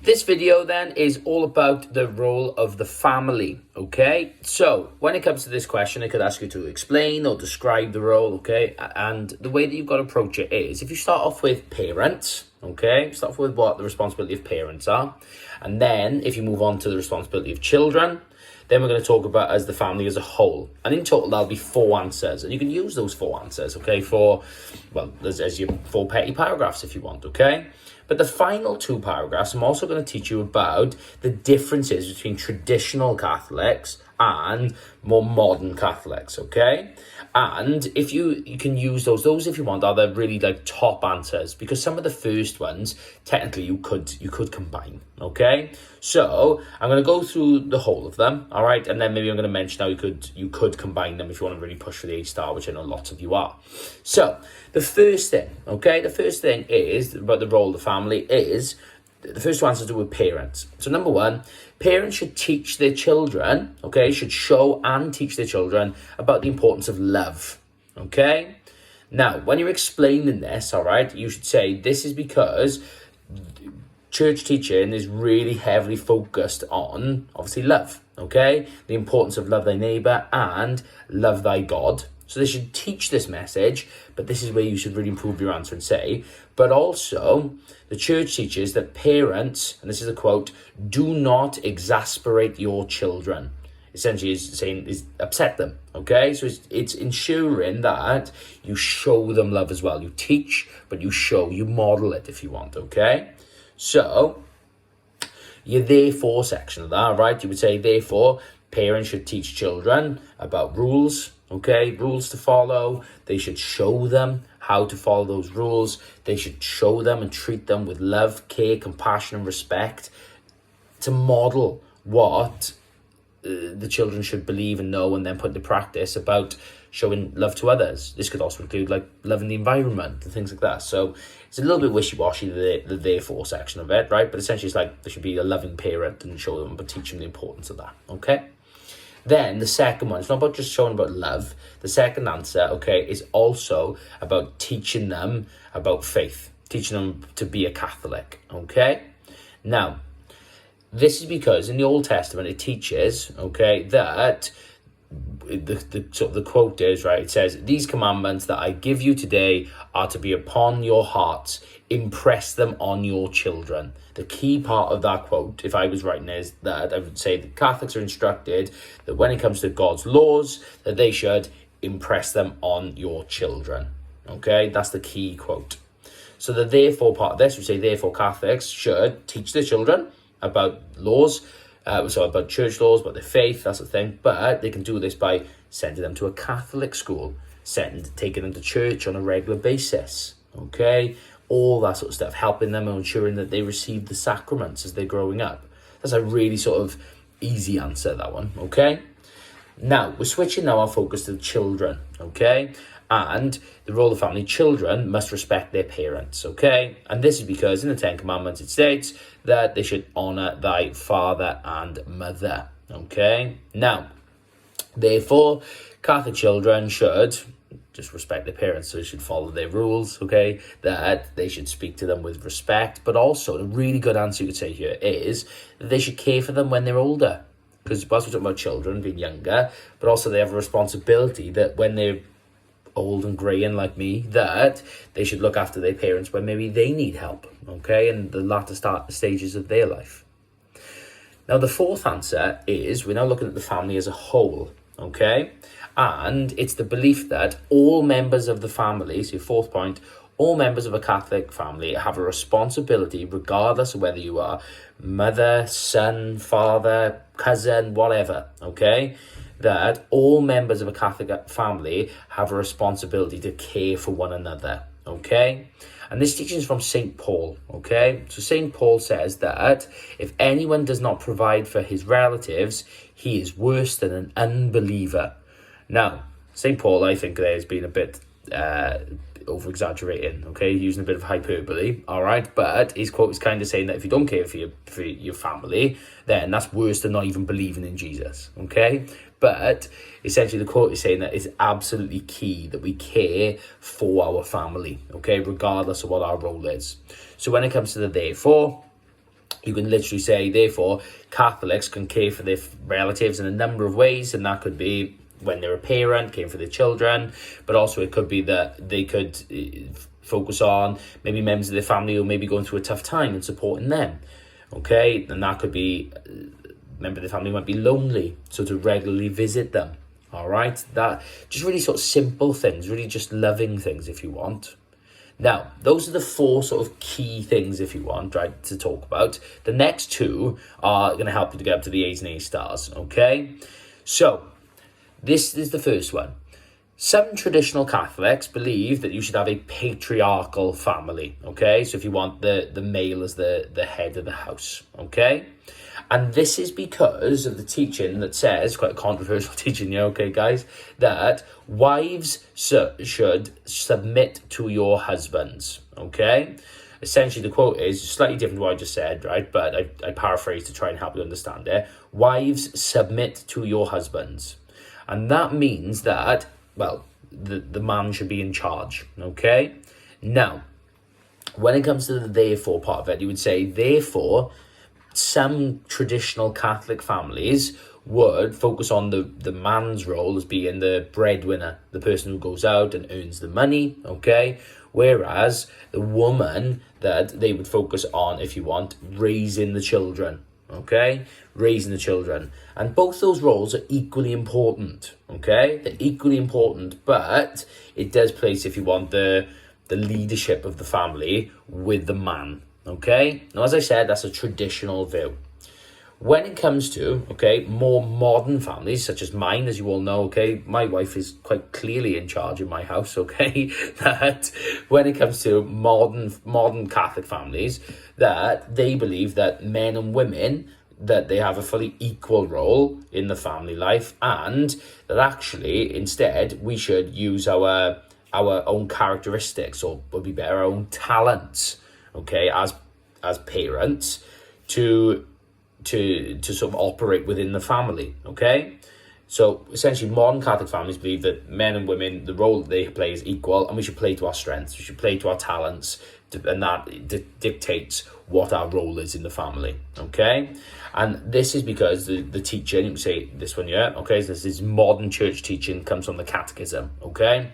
This video then is all about the role of the family, okay? So when it comes to this question, I could ask you to explain or describe the role, okay? And the way that you've got to approach it is, if you start off with parents, okay? Start off with what the responsibility of parents are. And then if you move on to the responsibility of children, then we're going to talk about as the family as a whole. And in total, that'll be 4 answers. And you can use those 4 answers, okay, for, well, as your 4 petty paragraphs if you want, okay? But the final 2 paragraphs, I'm also going to teach you about the differences between traditional Catholics and more modern Catholics, okay? And if you can use those if you want are the really like top answers, because some of the first ones technically you could combine, okay? So I'm going to go through the whole of them, all right? And then maybe I'm going to mention how you could combine them if you want to really push for the A-star, which I know lots of you are. So the first thing is about the role of the family is, the first 2 answers to do with parents. So number 1, parents should teach their children, okay, should show and teach their children about the importance of love, okay? Now, when you're explaining this, all right, you should say this is because church teaching is really heavily focused on, obviously, love, okay? The importance of love thy neighbour and love thy God. So they should teach this message, but this is where you should really improve your answer and say, but also the church teaches that parents, and this is a quote, do not exasperate your children. Essentially is saying is upset them, okay? So it's ensuring that you show them love as well. You teach, but you show, you model it if you want, okay? So your therefore section of that, right? You would say, therefore, parents should teach children about rules, okay, rules to follow. They should show them how to follow those rules. They should show them and treat them with love, care, compassion, and respect to model what the children should believe and know and then put into practice about showing love to others. This could also include like loving the environment and things like that. So it's a little bit wishy-washy, the therefore section of it, right? But essentially it's like there should be a loving parent and show them, but teach them the importance of that, okay? Then the second one, it's not about just showing about love. The second answer, okay, is also about teaching them about faith, teaching them to be a Catholic, okay? Now, this is because in the Old Testament it teaches, okay, that the quote is, right, it says, these commandments that I give you today are to be upon your hearts, impress them on your children. The key part of that quote, if I was writing, is that I would say the Catholics are instructed that when it comes to God's laws, that they should impress them on your children, okay? That's the key quote. So the therefore part of this, we say therefore Catholics should teach their children about laws, so about church laws, about their faith, that's the thing. But they can do this by sending them to a Catholic school, taking them to church on a regular basis, okay? All that sort of stuff, helping them and ensuring that they receive the sacraments as they're growing up. That's a really sort of easy answer, that one, okay? Now, we're switching now our focus to the children, okay? And the role of family, children must respect their parents, okay? And this is because in the 10 Commandments it states that they should honour thy father and mother, okay? Now, therefore, Catholic children should just respect their parents, so they should follow their rules, okay? That they should speak to them with respect, but also, a really good answer you could say here is that they should care for them when they're older. Because whilst we're talking about children being younger, but also they have a responsibility that when they're old and greying like me, that they should look after their parents when maybe they need help, okay, in the latter stages of their life. Now, the fourth answer is, we're now looking at the family as a whole, okay, and it's the belief that all members of the family, so your fourth point, all members of a Catholic family have a responsibility, regardless of whether you are mother, son, father, cousin, whatever, okay? That all members of a Catholic family have a responsibility to care for one another, okay? And this teaching is from St. Paul, okay? So St. Paul says that if anyone does not provide for his relatives, he is worse than an unbeliever. Now, St. Paul, I think, there has been a bit over-exaggerating, okay, using a bit of hyperbole, all right, but his quote is kind of saying that if you don't care for your family, then that's worse than not even believing in Jesus, okay? But essentially the quote is saying that it's absolutely key that we care for our family, okay, regardless of what our role is. So when it comes to the therefore, You can literally say, therefore, Catholics can care for their relatives in a number of ways, and that could be when they're a parent, caring for their children, but also it could be that they could focus on maybe members of their family who may be going through a tough time and supporting them, okay? And that could be a member of the family might be lonely, so to regularly visit them, all right? That just really sort of simple things, really just loving things if you want. Now, those are the 4 sort of key things, if you want, right, to talk about. The next 2 are going to help you to get up to the A's and A stars, okay? So, this is the first one. Some traditional Catholics believe that you should have a patriarchal family, okay? So if you want the male as the head of the house, okay? And this is because of the teaching that says, quite a controversial teaching, yeah, okay, guys, that wives should submit to your husbands, okay? Essentially, the quote is slightly different to what I just said, right? But I paraphrase to try and help you understand it. Wives, submit to your husbands. And that means that, well, the man should be in charge, okay? Now, when it comes to the therefore part of it, you would say, therefore, some traditional Catholic families would focus on the man's role as being the breadwinner, the person who goes out and earns the money, okay? Whereas the woman, that they would focus on, if you want, raising the children, okay? Raising the children. And both those roles are equally important, okay? They're equally important, but it does place, if you want, the leadership of the family with the man, okay? Now, as I said, that's a traditional view. When it comes to, okay, more modern families, such as mine, as you all know, okay, my wife is quite clearly in charge in my house, okay, that when it comes to modern Catholic families, that they believe that men and women, that they have a fully equal role in the family life, and that actually, instead, we should use our own characteristics, or would be better, our own talents, okay, as parents, to sort of operate within the family, okay? So essentially, modern Catholic families believe that men and women, the role that they play is equal, and we should play to our strengths, we should play to our talents, and that dictates what our role is in the family, okay? And this is because the teaching, you can say this one, yeah, okay, so this is modern church teaching, comes from the catechism, okay?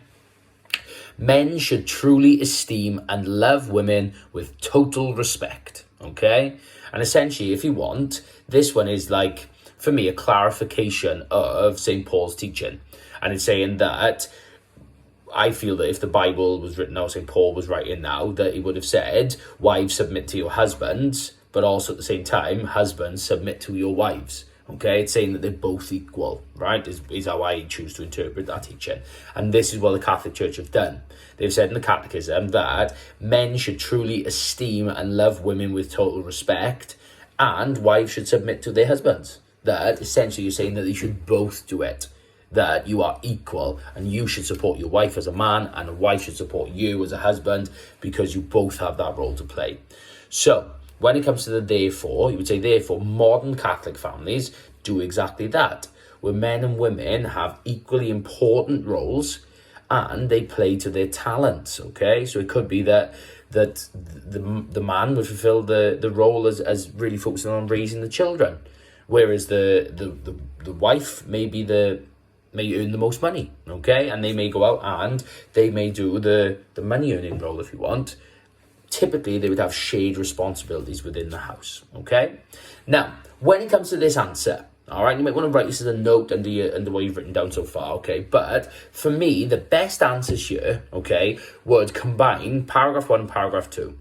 Men should truly esteem and love women with total respect, okay? And essentially, if you want, this one is like, for me, a clarification of St. Paul's teaching. And it's saying that I feel that if the Bible was written now, St. Paul was writing now, that he would have said, wives, submit to your husbands, but also at the same time, husbands, submit to your wives. Okay, it's saying that they're both equal, right, is how I choose to interpret that teaching. And this is what the Catholic Church have done. They've said in the catechism that men should truly esteem and love women with total respect, and wives should submit to their husbands. That essentially you're saying that they should both do it, that you are equal, and you should support your wife as a man, and a wife should support you as a husband, because you both have that role to play. So, when it comes to the therefore, you would say, therefore, modern Catholic families do exactly that, where men and women have equally important roles and they play to their talents, okay? So it could be that the man would fulfill the role as really focusing on raising the children, whereas the wife may earn the most money, okay? And they may go out and they may do the money earning role, if you want. Typically, they would have shared responsibilities within the house, okay? Now, when it comes to this answer, all right, you might want to write this as a note under what you've written down so far, okay? But for me, the best answers here, okay, would combine paragraph 1 and paragraph 2.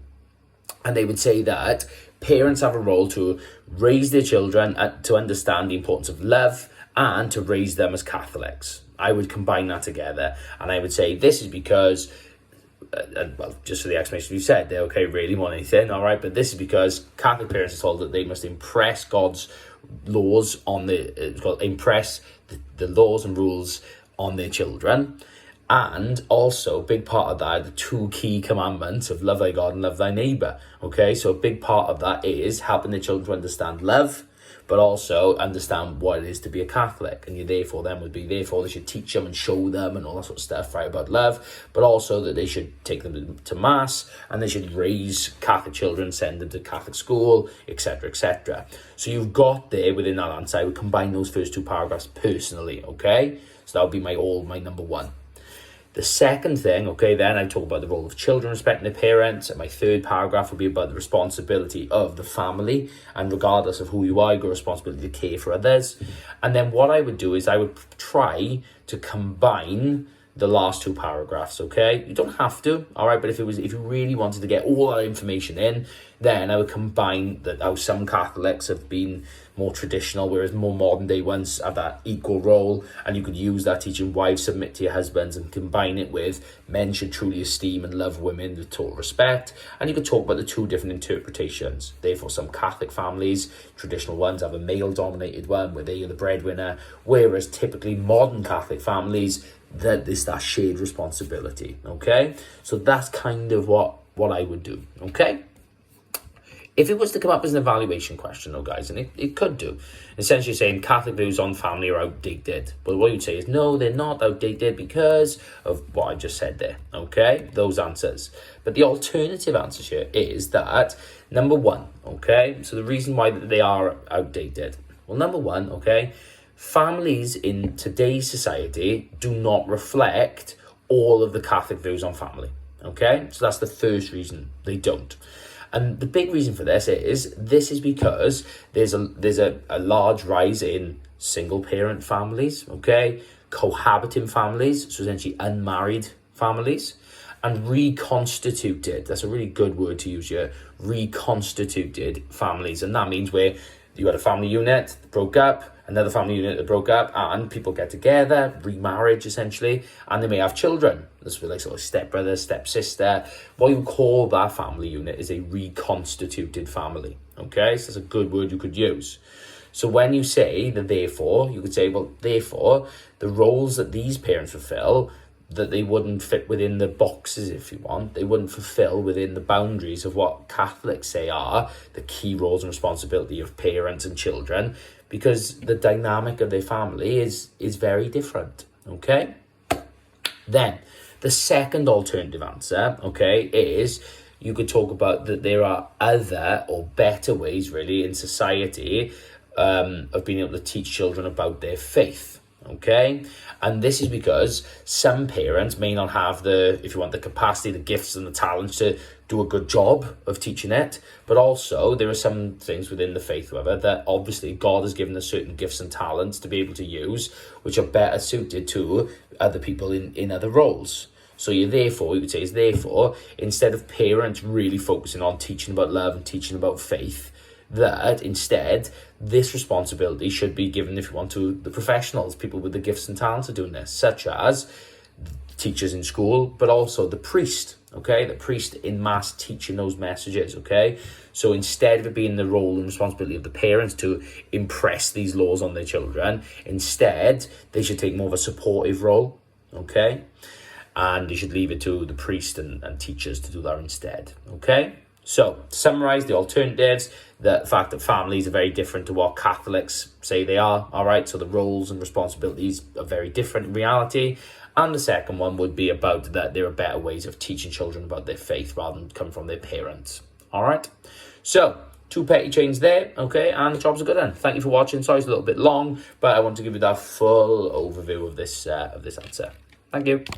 And they would say that parents have a role to raise their children, to understand the importance of love, and to raise them as Catholics. I would combine that together. And I would say this is because... and well, just for the explanation you said, they're okay, really more than anything, all right? But this is because Catholic parents are told that they must impress God's laws on impress the laws and rules on their children. And also, a big part of that are the 2 key commandments of love thy God and love thy neighbour, okay? So a big part of that is helping the children to understand love, but also understand what it is to be a Catholic. And you therefore then would be, therefore they should teach them and show them and all that sort of stuff, right, about love, but also that they should take them to mass, and they should raise Catholic children, send them to Catholic school, etc., etc. So you've got there within that answer, I would combine those first two paragraphs personally, okay? So that would be my number one. The second thing, okay, then I talk about the role of children respecting their parents, and my third paragraph will be about the responsibility of the family, and regardless of who you are, you've got a responsibility to care for others. And then what I would do is I would try to combine the last two paragraphs, okay? You don't have to, all right? But if you really wanted to get all that information in, then I would combine that how some Catholics have been more traditional, whereas more modern day ones have that equal role, and you could use that teaching wives submit to your husbands and combine it with men should truly esteem and love women with total respect. And you could talk about the two different interpretations. Therefore, some Catholic families, traditional ones, have a male-dominated one where they are the breadwinner, whereas typically modern Catholic families, that is that shared responsibility, okay? So that's kind of what I would do, okay? If it was to come up as an evaluation question, though, guys, and it could do, essentially saying Catholic views on family are outdated. But what you'd say is, no, they're not outdated because of what I just said there, okay? Those answers. But the alternative answer here is that, number one, okay? So the reason why they are outdated. Well, number one, okay, families in today's society do not reflect all of the Catholic views on family, okay? So that's the first reason they don't. And the big reason for this is because there's a large rise in single parent families, okay, cohabiting families, so essentially unmarried families, and reconstituted, that's a really good word to use here, reconstituted families. And that means where you had a family unit that broke up, another family unit that broke up, and people get together, remarriage essentially, and they may have children. This would be like sort of stepbrother, stepsister. What you call that family unit is a reconstituted family. Okay, so that's a good word you could use. So when you say the therefore, you could say, well, therefore, the roles that these parents fulfill, that they wouldn't fit within the boxes, if you want. They wouldn't fulfill within the boundaries of what Catholics say are the key roles and responsibility of parents and children, because the dynamic of their family is very different, okay? Then, the second alternative answer, okay, is you could talk about that there are other or better ways, really, in society of being able to teach children about their faith. Okay, and this is because some parents may not have the capacity, the gifts and the talents to do a good job of teaching it, but also there are some things within the faith, however, that obviously God has given us certain gifts and talents to be able to use, which are better suited to other people in other roles. So you would say, therefore, instead of parents really focusing on teaching about love and teaching about faith, that instead this responsibility should be given, if you want, to the professionals, people with the gifts and talents of doing this, such as teachers in school, but also the priest, okay, the priest in mass teaching those messages, okay? So instead of it being the role and responsibility of the parents to impress these laws on their children, instead they should take more of a supportive role, okay? And they should leave it to the priest and teachers to do that instead, okay? So, to summarise the alternatives, the fact that families are very different to what Catholics say they are, all right? So the roles and responsibilities are very different in reality. And the second one would be about that there are better ways of teaching children about their faith rather than coming from their parents, all right? So, two petty chains there, okay? And the job's a good one. Thank you for watching. Sorry it's a little bit long, but I want to give you that full overview of this answer. Thank you.